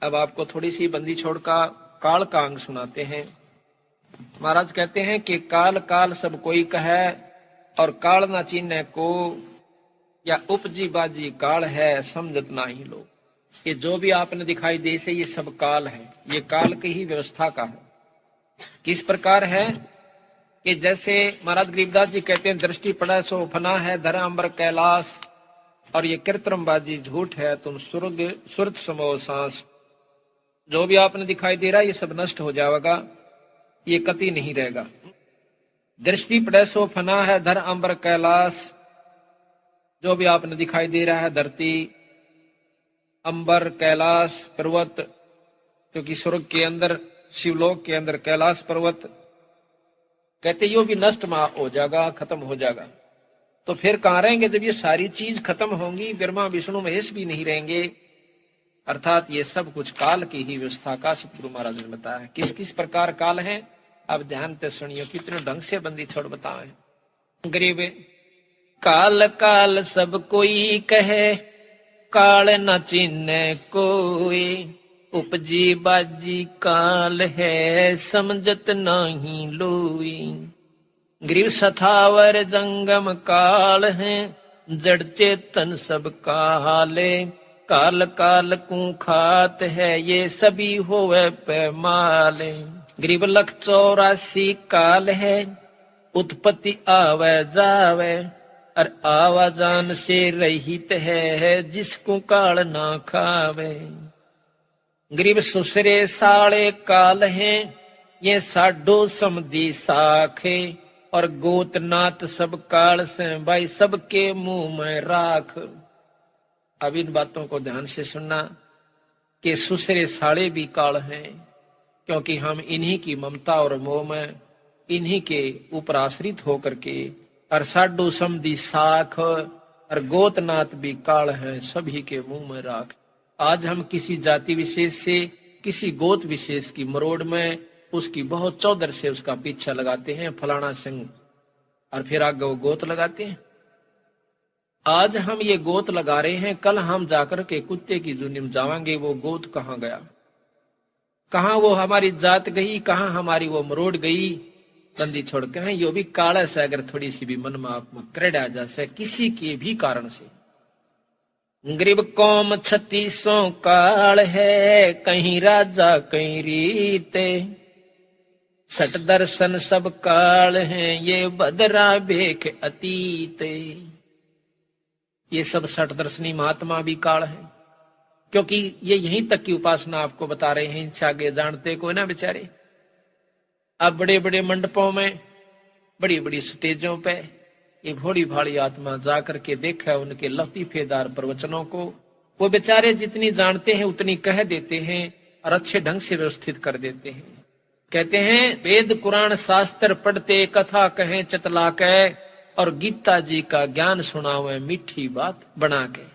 अब आपको थोड़ी सी बंदी छोड़ का काल का अंग सुनाते हैं। महाराज कहते हैं कि काल काल सब कोई कहे और काल ना चीने को, या उपजी बाजी काल है समझत ना ही लो। ये जो भी आपने दिखाई दे से ये सब काल है, ये काल की ही व्यवस्था का है। किस प्रकार है कि जैसे महाराज गरीबदास जी कहते हैं, दृष्टि पड़े सो फना है धरा अंबर कैलाश, और ये कृत्रिम बाजी झूठ है तुम स्वर्ग सुरत समो सांस। जो भी आपने दिखाई दे रहा है ये सब नष्ट हो जाएगा, ये कति नहीं रहेगा। दृष्टि पड़े सो फना है धर अंबर कैलाश, जो भी आपने दिखाई दे रहा है धरती, अंबर, कैलाश, पर्वत, क्योंकि स्वर्ग के अंदर, शिवलोक के अंदर कैलाश पर्वत, कहते यो भी नष्ट हो जाएगा, खत्म हो जाएगा। तो फिर कहां रहेंगे जब ये सारी चीज खत्म होंगी? ब्रह्मा विष्णु महेश भी नहीं रहेंगे। अर्थात ये सब कुछ काल की ही व्यवस्था का सतगुरु महाराज ने बताया। किस किस प्रकार काल है अब ध्यान से सुनियो, कितने ढंग से बंदी छोड़ बताए। गरीब काल काल सब कोई कहे, काल न चिन्ह कोई, उपजी बाजी काल है समझत नहीं लोई। ग्रीव सथावर जंगम काल है, जड़ चेतन सब काले, काल काल को खात है ये सभी होवे पैमाले। ग्रीव लख 84 काल है, उत्पत्ति आवे जावे, और आवाजान से रहित है जिसको काल ना खावे। ग्रीब सुसरे साले काल हैं, ये साडो समधी साखे, और गोतनाथ सब काल से भाई सबके मुंह में राख। अब इन बातों को ध्यान से सुनना कि सुसरे साले भी काल हैं, क्योंकि हम इन्हीं की ममता और मोह में, इन्हीं के ऊपर आश्रित होकर के, और साडो समधी साख और गोतनाथ भी काल हैं सभी के मुंह में राख। आज हम किसी जाति विशेष से, किसी गोत विशेष की मरोड़ में उसकी बहुत चौधर से उसका पीछा लगाते हैं, फलाना सिंह, और फिर आगे वो गोत लगाते हैं। आज हम ये गोत लगा रहे हैं, कल हम जाकर के कुत्ते की जुनी में जावांगे, वो गोत कहाँ गया, कहाँ वो हमारी जात गई, कहाँ हमारी वो मरोड़ गई। बंदी छोड़ के हैं यो भी काला से अगर थोड़ी सी भी मन में आप क्रेड आ जाए किसी के भी कारण से। गरीब कौम 36 काल है, कहीं राजा कहीं रीते, सट दर्शन सब काल हैं ये बदरा भेख अतीते। ये सब सट दर्शनी महात्मा भी काल हैं, क्योंकि ये यहीं तक की उपासना आपको बता रहे हैं, इनसे आगे जानते को ना बेचारे। अब बड़े बड़े मंडपों में, बड़ी बड़ी स्टेजों पे ये भोली भाली आत्मा जाकर के देखा उनके लतीफेदार प्रवचनों को। वो बेचारे जितनी जानते हैं उतनी कह देते हैं और अच्छे ढंग से व्यवस्थित कर देते हैं। कहते हैं वेद कुरान शास्त्र पढ़ते, कथा कहें चतला के, और गीता जी का ज्ञान सुनावे मीठी बात बना के।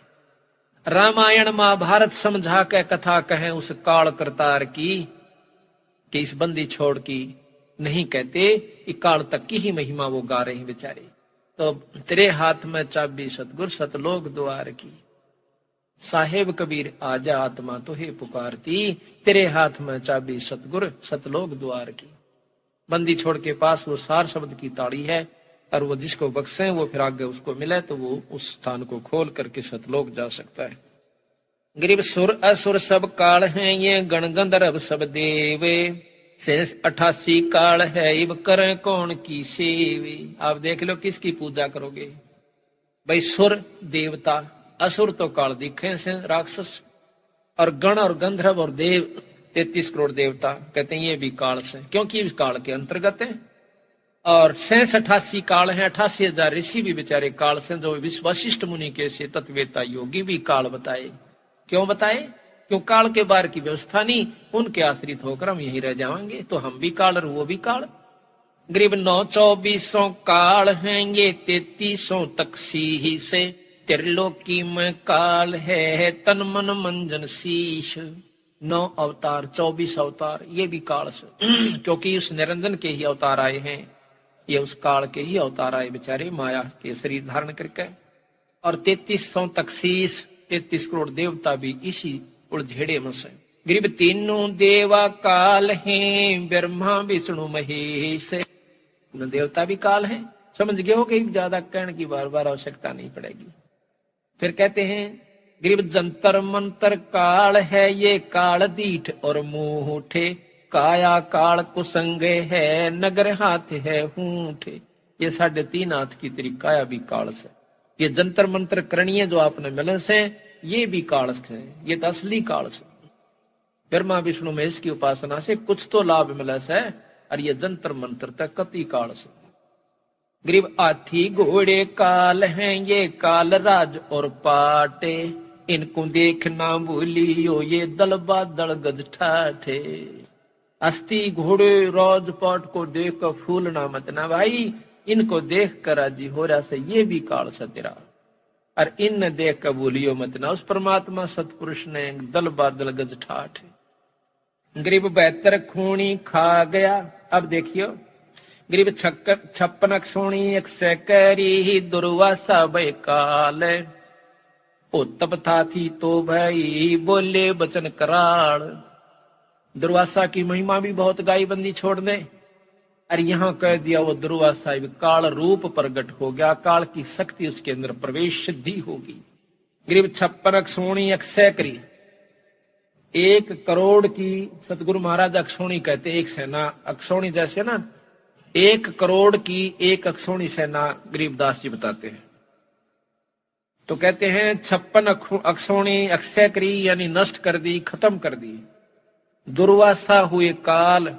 रामायण महाभारत समझा के कथा कहें उस काल करतार की, कि इस बंदी छोड़ की नहीं कहते, इकाल तक की ही महिमा वो गा रहे हैं बेचारे। तो तेरे हाथ में चाबी सतगुर सतलोक द्वार की, साहेब कबीर आजा आत्मा तुहे पुकारती, तेरे हाथ में चाबी सतगुर सतलोक द्वार की। बंदी छोड़ के पास वो सार शब्द की ताड़ी है, और वो जिसको बख्शे वो फिर आगे उसको मिले तो वो उस स्थान को खोल करके सतलोक जा सकता है। गरीब सुर असुर सब काल हैं, ये गण गंधर्व सब देवे, शेष 88 काल है इब करें कौन की सेवी। आप देख लो किसकी पूजा करोगे भाई, सुर देवता, असुर तो काल दिखे से राक्षस, और गण और गंधर्व और देव 33 करोड़ देवता, कहते हैं ये भी काल से, क्योंकि इस काल के अंतर्गत है। और 88 काल है, 88,000 ऋषि भी बेचारे काल से, जो वशिष्ठ मुनि के से तत्वेता योगी भी काल बताए। क्यों बताए? क्यों काल के बार की व्यवस्था नहीं, उनके आश्रित होकर हम यहीं रह जाएंगे, तो हम भी काल और वो भी काल। गरीब 9-24 काल हैं, ये 33 तक सी से, त्रिलोकी में काल है तन मन मंजन शीश। 9 अवतार, 24 अवतार, ये भी काल से, क्योंकि उस निरंजन के ही अवतार आए हैं, ये उस काल के ही अवतार आए बेचारे, माया के शरीर धारण करके। और 33 तक शीश, 33 करोड़ देवता भी इसी उड़झेड़े में से। गरीब तीनों देवा काल हैं, ब्रह्मा विष्णु महेश। देवता भी काल हैं, समझ गए हो कि ज्यादा कहने की बार बार आवश्यकता नहीं पड़ेगी। फिर कहते हैं गरीब जंतर मंतर काल है, ये काल दीठ और मुंठे, काया काल कुसंग है, नगर हाथ है हूठे। ये 3.5 हाथ की तेरी काया भी काल से। ये जंतर मंत्र करणीय जो आपने मिले से, ये भी काल से, ये तो असली काल से। ब्रह्मा विष्णु महेश की उपासना से कुछ तो लाभ मिला से, और ये जंतर मंत्र तक कति काल से। गरीब हाथी घोड़े काल हैं, ये काल राज और पाटे, इनको देखना भूलियो, ये दल बादल गज ठाठे। अस्थि घोड़े राजपाट को देख कर फूलना मत ना भाई, इनको देख कर राजी हो रहा से, ये भी काल से तेरा। और इन देख कर भूलियो मत ना, उस परमात्मा सतपुरुष ने दल बादल गज ठाठे। गरीब 72 खूनी खा गया। अब देखियो गरीब 56 अक्षोणी 100 करी, दुर्वासा भय काल, ओ तब था थी तो भाई बोले बचन कराल। दुर्वासा की महिमा भी बहुत गाई बंदी छोड़ दे, और यहां कह दिया वो दुर्वासा काल रूप प्रकट हो गया, काल की शक्ति उसके अंदर प्रवेश सिद्धि होगी। गरीब 56 अक्षोणी 100 करी, 1 करोड़ की सतगुरु महाराज अक्षोणी कहते, एक सेना अक्षोणी जैसे ना 1 करोड़ की 1 अक्षोणी सेना गरीबदास जी बताते हैं। तो कहते हैं 56 अक्षोणी 100 करी, यानी नष्ट कर दी, खत्म कर दी। दुर्वासा हुए काल,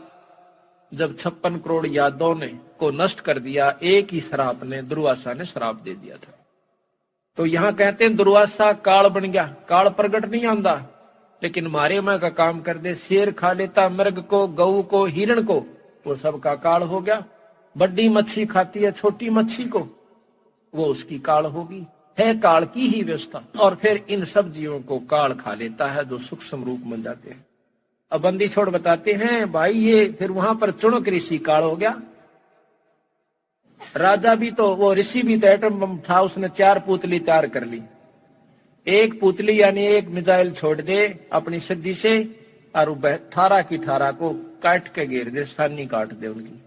जब 56 करोड़ यादवों ने को नष्ट कर दिया, एक ही श्राप ने, दुर्वासा ने श्राप दे दिया था। तो यहां कहते हैं दुर्वासा काल बन गया। काल प्रगट नहीं आंदा, लेकिन मारे में का काम कर दे। शेर खा लेता मृग को, गऊ को, हिरण को, वो सबका काल हो गया। बड़ी मच्छी खाती है छोटी मच्छी को, वो उसकी काल होगी। है काल की ही व्यवस्था। और फिर इन सब जीवों को काल खा लेता है, जो सूक्ष्म रूप बन जाते हैं। अब बंदी छोड़ बताते हैं भाई, ये फिर वहां पर चुनक ऋषि काल हो गया। राजा भी तो, वो ऋषि भी तो एटम बम था, उसने 4 पुतली तैयार कर ली। एक पुतली यानी एक मिसाइल छोड़ दे अपनी सिद्धि से, और 18 की 18 को काट के घेर दे, सानी काट दे उनकी।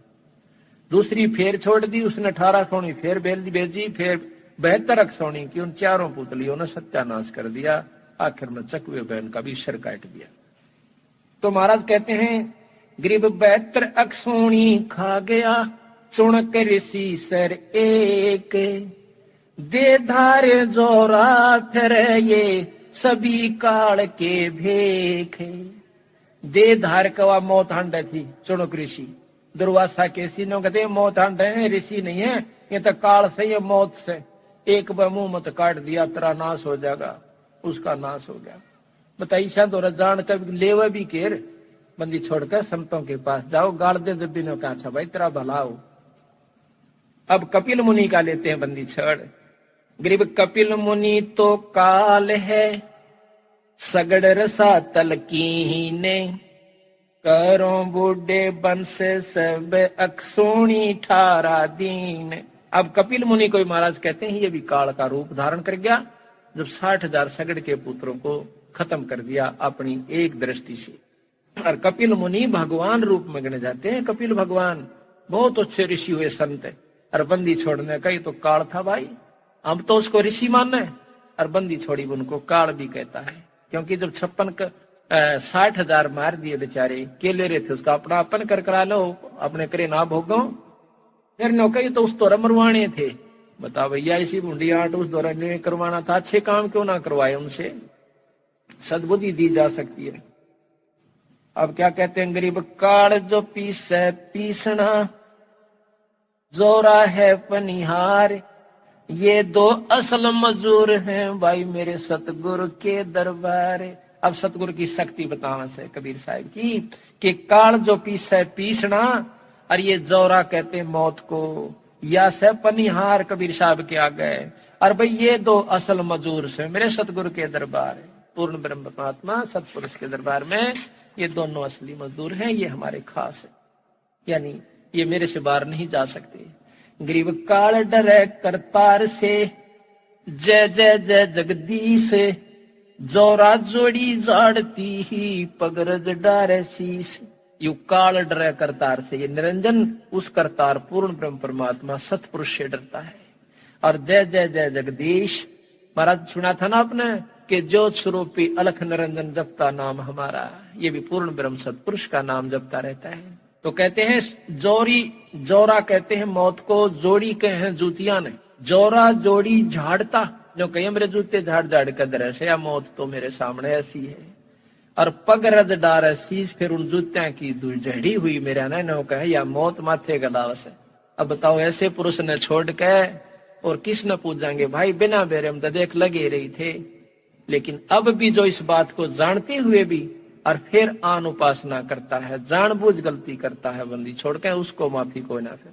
दूसरी फेर छोड़ दी उसने, 18 सोनी फेर भेजी, फिर 72 सोनी की, उन 4 पुतलियों ने सत्यानाश कर दिया। आखिर में चकवे बहन का भी सिर काट दिया। तो महाराज कहते हैं गरीब 72 अक्षोणी खा गया, चुणक ऋषि सर एक, दे धारे जोरा फिर ये सभी काल के भेख। दे धार कवा मौत हांड थी चुणक ऋषि। दुर्वासा के सीनों कहते मौत हांड है, ऋषि नहीं है, ये तो काल से है, मौत से। एक मुंह मत काट दिया तेरा नाश हो जाएगा, उसका नाश हो गया। बताइए शायद जान कभी लेवे भी केर, बंदी छोड़कर संतों के पास जाओ, गाड़ दे जब भी ने कहा अच्छा भाई तेरा भला हो। अब कपिल मुनि का लेते हैं बंदी छोड़। गरीब कपिल मुनि तो काल है, सगड़ रसा तलकीने, करो बूढ़े बंस सब अक्षोणी 18 दीन। अब कपिल मुनि को महाराज कहते हैं ये भी काल का रूप धारण कर गया, जब 60,000 सगड़ के पुत्रों को खत्म कर दिया अपनी एक दृष्टि से। और कपिल मुनि भगवान रूप में गणे जाते हैं। कपिल भगवान बहुत अच्छे ऋषि हुए संत है। और बंदी छोड़ने का ही तो काल था भाई, हम तो उसको ऋषि मानना है, और बंदी छोड़ी उनको काल भी कहता है। क्योंकि जब 60,000 मार दिए बेचारे, केले रहे थे, उसका अपना अपन कर करा लो, अपने करे ना भोगो। फिर नौकरी तो उस दौरान मरवाने थे। बता भैया इसी बूंदी आट उस दौरान करवाना था, अच्छे काम क्यों ना करवाए उनसे, सद्बुद्धि दी जा सकती है। अब क्या कहते हैं गरीब काल जो पीसे पीसना, जोरा है पनिहार, ये 2 असल मजूर हैं भाई मेरे सतगुरु के दरबार। अब सतगुरु की शक्ति बताना से कबीर साहब की, कि काल जो पीसे पीसना, और ये जोरा कहते मौत को, या से पनिहार कबीर साहब के आ गए। और भाई ये 2 असल मजूर से मेरे सतगुरु के दरबार है, पूर्ण ब्रह्म परमात्मा सतपुरुष के दरबार में ये दोनों असली मजदूर हैं, ये हमारे खास है, यानी ये मेरे से बाहर नहीं जा सकते। गरीब काल डरे करतार से, जय जय जय जगदीश, जोरा जोड़ी जाड़ती ही पगरज डारे शीस। यू काल डरे करतार से, ये निरंजन उस करतार पूर्ण ब्रह्म परमात्मा सतपुरुष से डरता है। और जय जय जय जगदीश, महाराज सुना था ना आपने कि जो स्वरूपी अलख निरंजन जपता नाम हमारा, ये भी पूर्ण ब्रह्म सतपुरुष का नाम जपता रहता है। तो कहते हैं जोरी, जोरा कहते हैं मौत को, जोड़ी कहे हैं जूतियां ने। जोरा जोड़ी झाड़ता, जो कहीं मेरे जूते झाड़ झाड़ कर दर से, या मौत तो मेरे सामने ऐसी है। और पग रज डार शीश, फिर उन जूत्या की दुर्जड़ी हुई मेरा न कहे, या मौत माथे का दावस है। अब बताओ ऐसे पुरुष ने छोड़ के और किस न पूछेंगे भाई, बिना बेरे हम तो देख लगे रही थे। लेकिन अब भी जो इस बात को जानते हुए भी और फिर आन उपासना करता है, जानबूझ गलती करता है, बंदी छोड़ के, उसको माफी कोई ना फिर।